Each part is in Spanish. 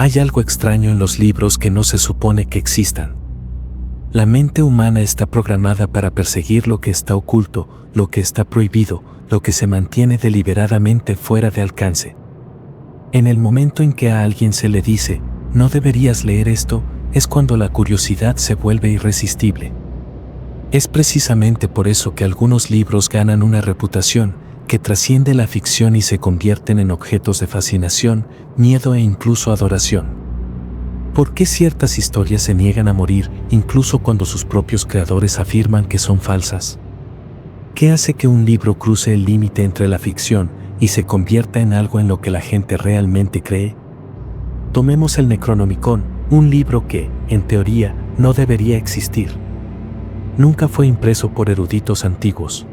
Hay algo extraño en los libros que no se supone que existan. La mente humana está programada para perseguir lo que está oculto, lo que está prohibido, lo que se mantiene deliberadamente fuera de alcance. En el momento en que a alguien se le dice, no deberías leer esto, es cuando la curiosidad se vuelve irresistible. Es precisamente por eso que algunos libros ganan una reputación que trasciende la ficción y se convierten en objetos de fascinación, miedo e incluso adoración. ¿Por qué ciertas historias se niegan a morir incluso cuando sus propios creadores afirman que son falsas? ¿Qué hace que un libro cruce el límite entre la ficción y se convierta en algo en lo que la gente realmente cree? Tomemos el Necronomicon, un libro que, en teoría, no debería existir. Nunca fue impreso por eruditos antiguos.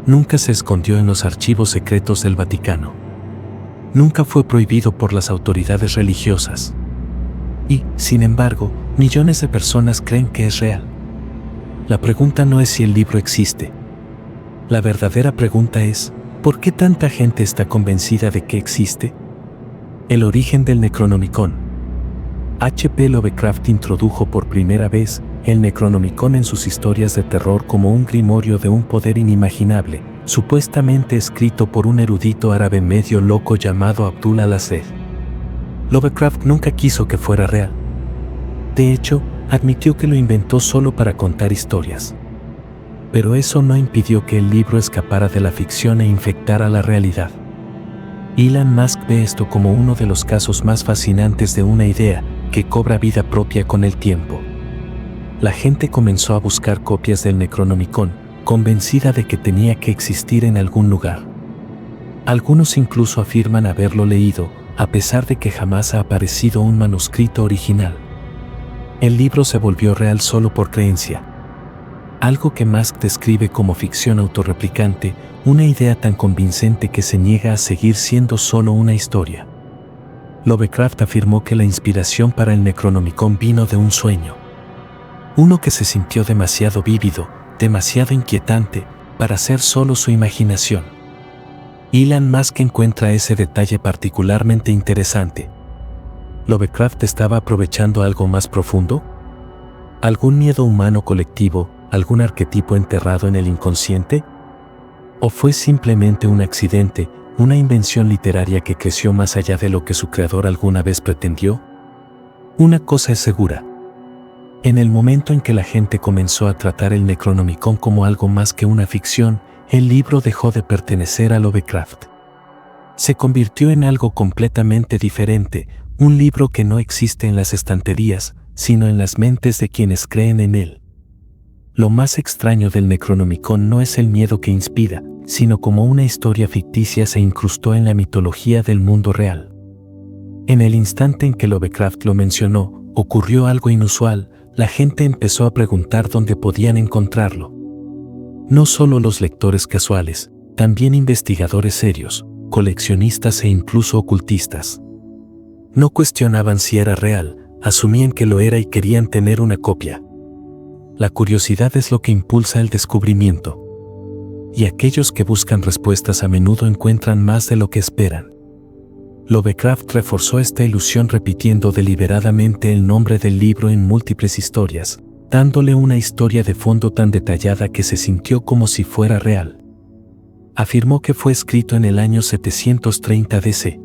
Nunca se escondió en los archivos secretos del Vaticano. Nunca fue prohibido por las autoridades religiosas. Y, sin embargo, millones de personas creen que es real. La pregunta no es si el libro existe. La verdadera pregunta es, ¿por qué tanta gente está convencida de que existe? El origen del Necronomicon. H.P. Lovecraft introdujo por primera vez el Necronomicon en sus historias de terror como un grimorio de un poder inimaginable, supuestamente escrito por un erudito árabe medio loco llamado Abdul al-Azred. Lovecraft nunca quiso que fuera real. De hecho, admitió que lo inventó solo para contar historias. Pero eso no impidió que el libro escapara de la ficción e infectara la realidad. Elon Musk ve esto como uno de los casos más fascinantes de una idea que cobra vida propia con el tiempo. La gente comenzó a buscar copias del Necronomicon, convencida de que tenía que existir en algún lugar. Algunos incluso afirman haberlo leído, a pesar de que jamás ha aparecido un manuscrito original. El libro se volvió real solo por creencia. Algo que Musk describe como ficción autorreplicante, una idea tan convincente que se niega a seguir siendo solo una historia. Lovecraft afirmó que la inspiración para el Necronomicon vino de un sueño. Uno que se sintió demasiado vívido, demasiado inquietante, para ser solo su imaginación. Elon Musk encuentra ese detalle particularmente interesante. ¿Lovecraft estaba aprovechando algo más profundo? ¿Algún miedo humano colectivo, algún arquetipo enterrado en el inconsciente? ¿O fue simplemente un accidente, una invención literaria que creció más allá de lo que su creador alguna vez pretendió? Una cosa es segura. En el momento en que la gente comenzó a tratar el Necronomicon como algo más que una ficción, el libro dejó de pertenecer a Lovecraft. Se convirtió en algo completamente diferente, un libro que no existe en las estanterías, sino en las mentes de quienes creen en él. Lo más extraño del Necronomicon no es el miedo que inspira, sino como una historia ficticia se incrustó en la mitología del mundo real. En el instante en que Lovecraft lo mencionó, ocurrió algo inusual. La gente empezó a preguntar dónde podían encontrarlo. No solo los lectores casuales, también investigadores serios, coleccionistas e incluso ocultistas. No cuestionaban si era real, asumían que lo era y querían tener una copia. La curiosidad es lo que impulsa el descubrimiento. Y aquellos que buscan respuestas a menudo encuentran más de lo que esperan. Lovecraft reforzó esta ilusión repitiendo deliberadamente el nombre del libro en múltiples historias, dándole una historia de fondo tan detallada que se sintió como si fuera real. Afirmó que fue escrito en el año 730 DC.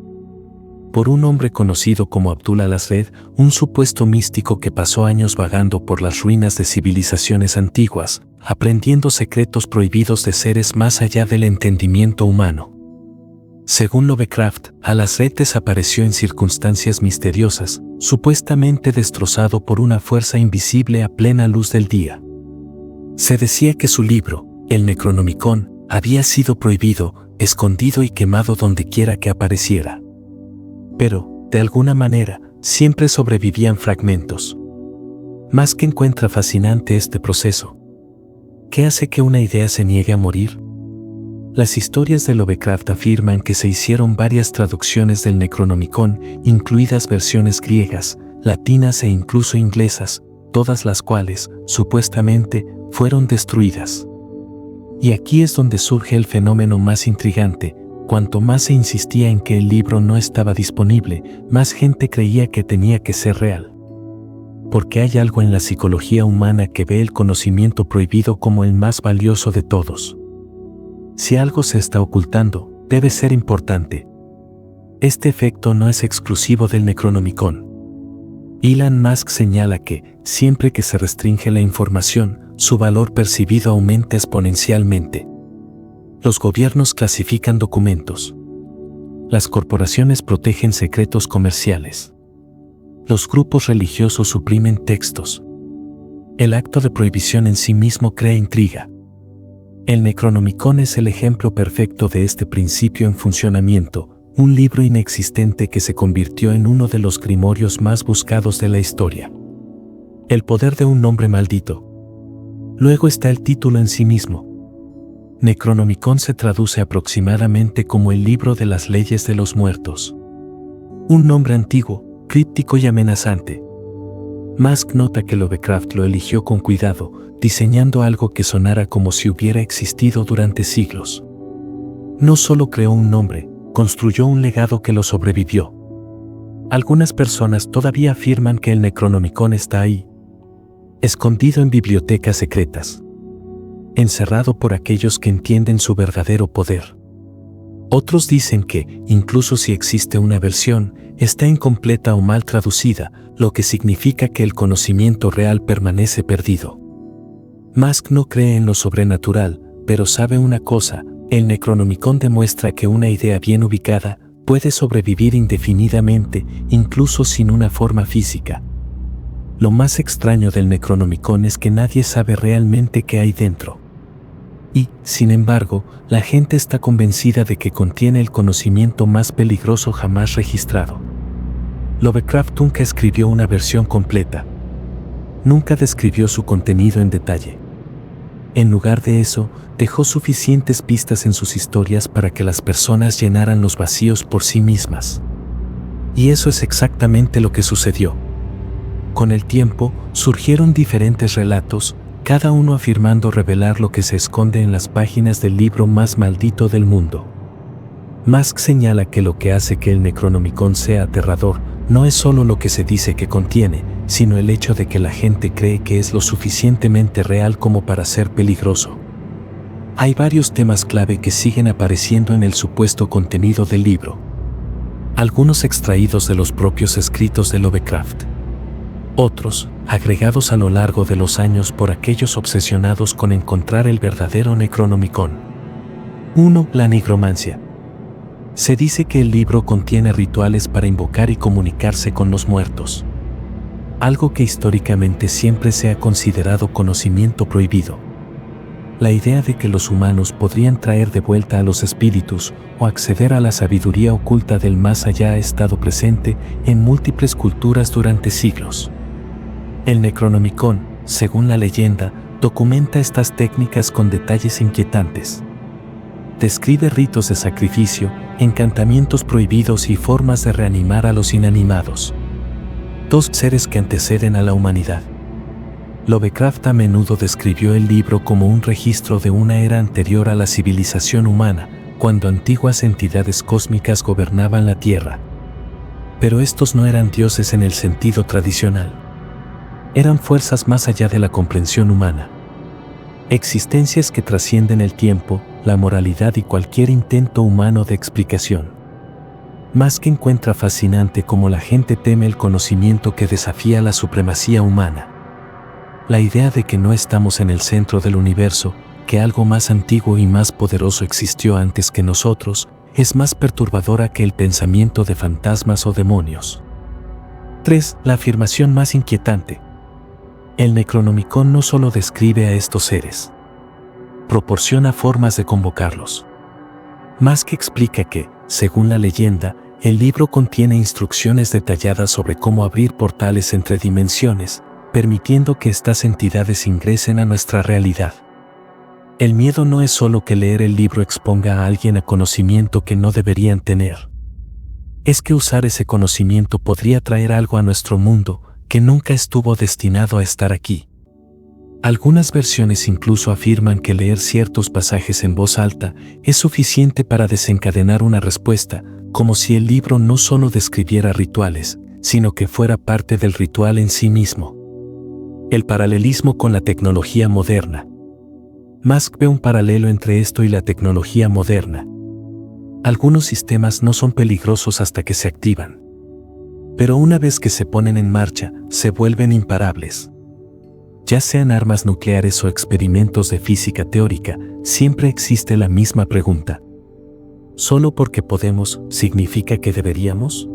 Por un hombre conocido como Abdul al-Azred, un supuesto místico que pasó años vagando por las ruinas de civilizaciones antiguas, aprendiendo secretos prohibidos de seres más allá del entendimiento humano. Según Lovecraft, al-Azred desapareció en circunstancias misteriosas, supuestamente destrozado por una fuerza invisible a plena luz del día. Se decía que su libro, el Necronomicon, había sido prohibido, escondido y quemado dondequiera que apareciera. Pero, de alguna manera, siempre sobrevivían fragmentos. Musk encuentra fascinante este proceso. ¿Qué hace que una idea se niegue a morir? Las historias de Lovecraft afirman que se hicieron varias traducciones del Necronomicon, incluidas versiones griegas, latinas e incluso inglesas, todas las cuales, supuestamente, fueron destruidas. Y aquí es donde surge el fenómeno más intrigante. cuanto más se insistía en que el libro no estaba disponible, más gente creía que tenía que ser real. Porque hay algo en la psicología humana que ve el conocimiento prohibido como el más valioso de todos. Si algo se está ocultando, debe ser importante. Este efecto no es exclusivo del Necronomicon. Elon Musk señala que, siempre que se restringe la información, su valor percibido aumenta exponencialmente. Los gobiernos clasifican documentos. Las corporaciones protegen secretos comerciales. Los grupos religiosos suprimen textos. El acto de prohibición en sí mismo crea intriga. El Necronomicon es el ejemplo perfecto de este principio en funcionamiento, un libro inexistente que se convirtió en uno de los grimorios más buscados de la historia. El poder de un nombre maldito. Luego está el título en sí mismo. Necronomicon se traduce aproximadamente como el libro de las leyes de los muertos. Un nombre antiguo, críptico y amenazante. Musk nota que Lovecraft lo eligió con cuidado, diseñando algo que sonara como si hubiera existido durante siglos. No solo creó un nombre, construyó un legado que lo sobrevivió. Algunas personas todavía afirman que el Necronomicon está ahí, escondido en bibliotecas secretas, encerrado por aquellos que entienden su verdadero poder. Otros dicen que, incluso si existe una versión, está incompleta o mal traducida, lo que significa que el conocimiento real permanece perdido. Musk no cree en lo sobrenatural, pero sabe una cosa: el Necronomicon demuestra que una idea bien ubicada puede sobrevivir indefinidamente, incluso sin una forma física. Lo más extraño del Necronomicon es que nadie sabe realmente qué hay dentro. Y, sin embargo, la gente está convencida de que contiene el conocimiento más peligroso jamás registrado. Lovecraft nunca escribió una versión completa. Nunca describió su contenido en detalle. En lugar de eso, dejó suficientes pistas en sus historias para que las personas llenaran los vacíos por sí mismas. Y eso es exactamente lo que sucedió. Con el tiempo, surgieron diferentes relatos, cada uno afirmando revelar lo que se esconde en las páginas del libro más maldito del mundo. Musk señala que lo que hace que el Necronomicon sea aterrador no es solo lo que se dice que contiene, sino el hecho de que la gente cree que es lo suficientemente real como para ser peligroso. Hay varios temas clave que siguen apareciendo en el supuesto contenido del libro. Algunos extraídos de los propios escritos de Lovecraft. Otros, agregados a lo largo de los años por aquellos obsesionados con encontrar el verdadero Necronomicon. 1. La nigromancia. Se dice que el libro contiene rituales para invocar y comunicarse con los muertos. Algo que históricamente siempre se ha considerado conocimiento prohibido. La idea de que los humanos podrían traer de vuelta a los espíritus o acceder a la sabiduría oculta del más allá ha estado presente en múltiples culturas durante siglos. El Necronomicon, según la leyenda, documenta estas técnicas con detalles inquietantes. Describe ritos de sacrificio, encantamientos prohibidos y formas de reanimar a los inanimados. Dos seres que anteceden a la humanidad. Lovecraft a menudo describió el libro como un registro de una era anterior a la civilización humana, cuando antiguas entidades cósmicas gobernaban la Tierra. Pero estos no eran dioses en el sentido tradicional. Eran fuerzas más allá de la comprensión humana. Existencias que trascienden el tiempo, la moralidad y cualquier intento humano de explicación. Musk encuentra fascinante cómo la gente teme el conocimiento que desafía la supremacía humana. La idea de que no estamos en el centro del universo, que algo más antiguo y más poderoso existió antes que nosotros, es más perturbadora que el pensamiento de fantasmas o demonios. 3. La afirmación más inquietante. El Necronomicon no solo describe a estos seres, proporciona formas de convocarlos. Musk explica que, según la leyenda, el libro contiene instrucciones detalladas sobre cómo abrir portales entre dimensiones, permitiendo que estas entidades ingresen a nuestra realidad. El miedo no es solo que leer el libro exponga a alguien a conocimiento que no deberían tener. Es que usar ese conocimiento podría traer algo a nuestro mundo que nunca estuvo destinado a estar aquí. Algunas versiones incluso afirman que leer ciertos pasajes en voz alta es suficiente para desencadenar una respuesta, como si el libro no solo describiera rituales, sino que fuera parte del ritual en sí mismo. El paralelismo con la tecnología moderna. Musk ve un paralelo entre esto y la tecnología moderna. Algunos sistemas no son peligrosos hasta que se activan. Pero una vez que se ponen en marcha, se vuelven imparables. Ya sean armas nucleares o experimentos de física teórica, siempre existe la misma pregunta. ¿Solo porque podemos, significa que deberíamos?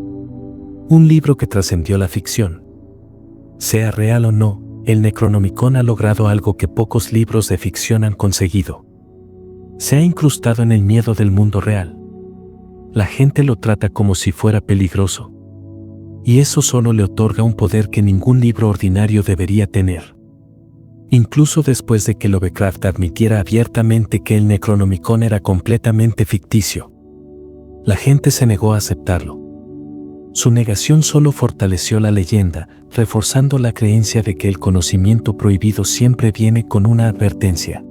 Un libro que trascendió la ficción. Sea real o no, el Necronomicon ha logrado algo que pocos libros de ficción han conseguido. Se ha incrustado en el miedo del mundo real. La gente lo trata como si fuera peligroso. Y eso solo le otorga un poder que ningún libro ordinario debería tener. Incluso después de que Lovecraft admitiera abiertamente que el Necronomicon era completamente ficticio, la gente se negó a aceptarlo. Su negación solo fortaleció la leyenda, reforzando la creencia de que el conocimiento prohibido siempre viene con una advertencia.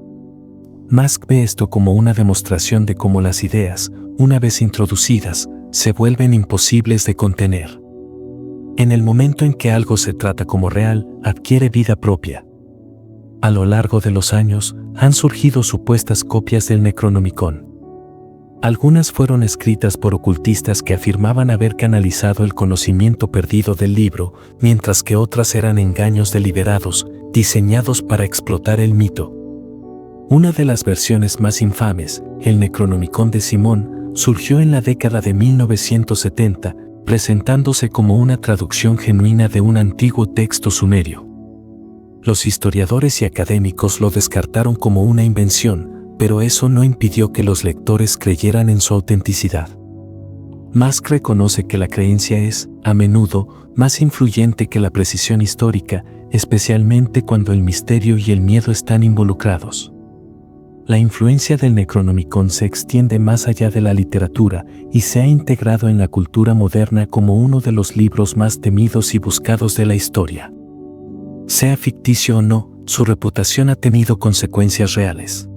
Musk ve esto como una demostración de cómo las ideas, una vez introducidas, se vuelven imposibles de contener. En el momento en que algo se trata como real, adquiere vida propia. A lo largo de los años, han surgido supuestas copias del Necronomicon. Algunas fueron escritas por ocultistas que afirmaban haber canalizado el conocimiento perdido del libro, mientras que otras eran engaños deliberados, diseñados para explotar el mito. Una de las versiones más infames, el Necronomicon de Simón, surgió en la década de 1970, presentándose como una traducción genuina de un antiguo texto sumerio. Los historiadores y académicos lo descartaron como una invención, pero eso no impidió que los lectores creyeran en su autenticidad. Musk reconoce que la creencia es, a menudo, más influyente que la precisión histórica, especialmente cuando el misterio y el miedo están involucrados. La influencia del Necronomicon se extiende más allá de la literatura y se ha integrado en la cultura moderna como uno de los libros más temidos y buscados de la historia. Sea ficticio o no, su reputación ha tenido consecuencias reales.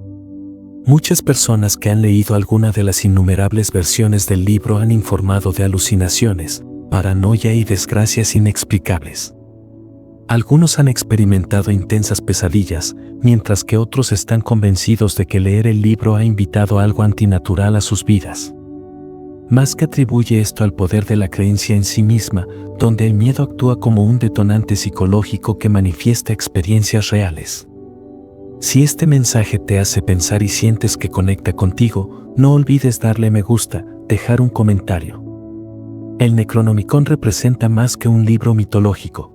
Muchas personas que han leído alguna de las innumerables versiones del libro han informado de alucinaciones, paranoia y desgracias inexplicables. Algunos han experimentado intensas pesadillas, mientras que otros están convencidos de que leer el libro ha invitado algo antinatural a sus vidas. Musk atribuye esto al poder de la creencia en sí misma, donde el miedo actúa como un detonante psicológico que manifiesta experiencias reales. Si este mensaje te hace pensar y sientes que conecta contigo, no olvides darle me gusta, dejar un comentario. El Necronomicon representa más que un libro mitológico.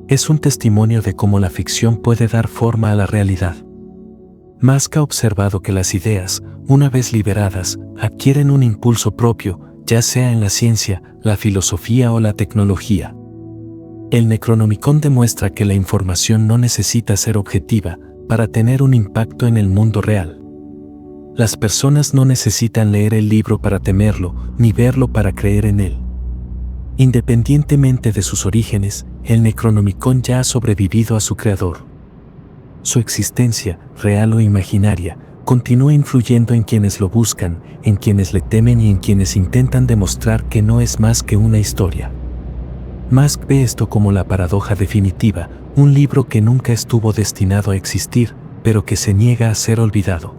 Es un testimonio de cómo la ficción puede dar forma a la realidad. Musk ha observado que las ideas, una vez liberadas, adquieren un impulso propio, ya sea en la ciencia, la filosofía o la tecnología. El Necronomicon demuestra que la información no necesita ser objetiva para tener un impacto en el mundo real. Las personas no necesitan leer el libro para temerlo, ni verlo para creer en él. Independientemente de sus orígenes, el Necronomicon ya ha sobrevivido a su creador. Su existencia, real o imaginaria, continúa influyendo en quienes lo buscan, en quienes le temen y en quienes intentan demostrar que no es más que una historia. Musk ve esto como la paradoja definitiva, un libro que nunca estuvo destinado a existir, pero que se niega a ser olvidado.